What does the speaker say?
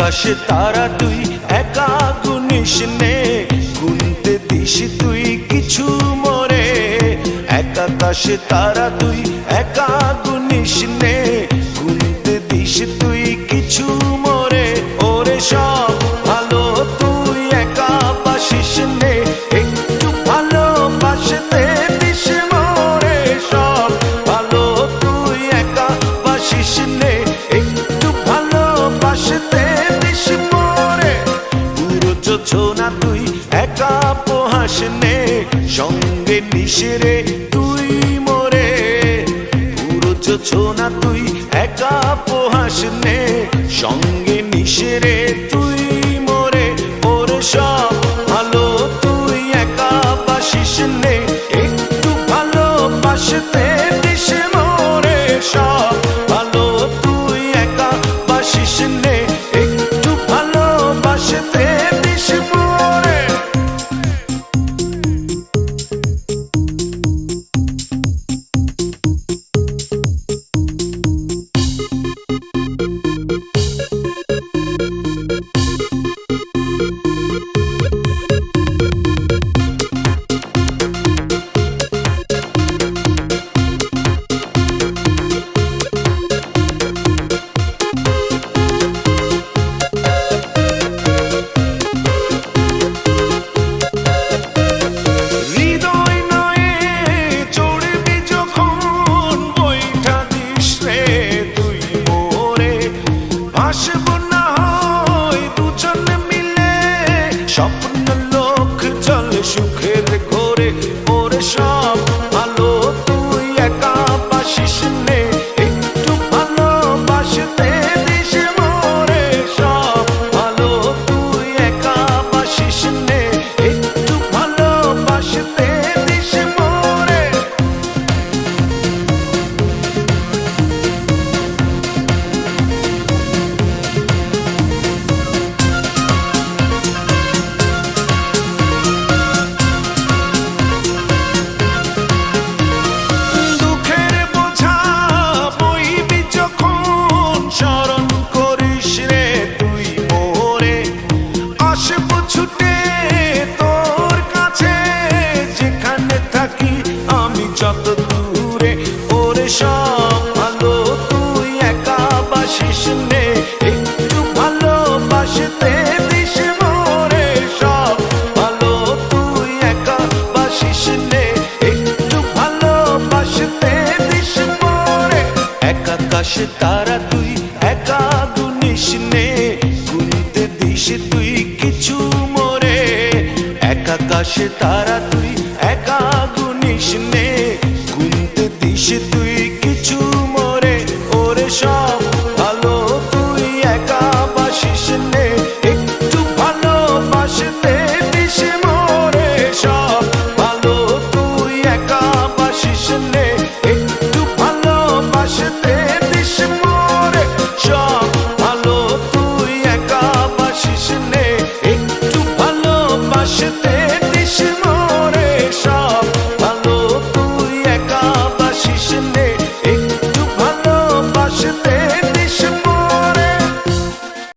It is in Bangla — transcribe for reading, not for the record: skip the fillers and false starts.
আকাশে তারা তুই একা গুনিস নে, গুনতে দিস তুই কিছু মোরে। এক আকাশে তারা তুই একা গুনিস নে, গুনতে দিস তুই কিছু মোরে। ওরে সব ভালো তুই একা বাসিস নে, একটু ভালোবাসতে দিস মোরে। সব ভালো তুই একা বাসিস নে, একটু ভালোবাসতে দিস মোরে। পুরো যোছনা তুই একা পোহাস নে, সঙ্গে নিস রে তুই মোরে। পুরো যোছনা তুই একা পোহাস নে, সঙ্গে নিস রে তুই মোরে। ওরে সব ভালো তুই একা বাসিস নে, একটু ভালোবাসতে দিস মোরে। সব ভালো তুই একা বাসিস নে, একটু ভালোবাসতে দিস মোরে। স্বপ্ন লোক চলে সুখের ঘরে। ওরে সব ভালো তুই একা বাসিস নে, একটু ভালোবাসতে দিস মোরে। সব ভালো তুই একা বাসিস নে, একটু ভালোবাসতে দিস মোরে। যত দূরে ওরে সব ভালো তুই একা বাসিস নে, একটু ভালোবাসতে দিস মোরে। সব ভালো তুই একা বাসিস নে, একটু ভালোবাসতে দিস মোরে। এক আকাশে তারা তুই একা গুনিস নে, গুনতে দিস তুই কিছু মোরে। এক আকাশে তারা তুই একা গুনিস নে,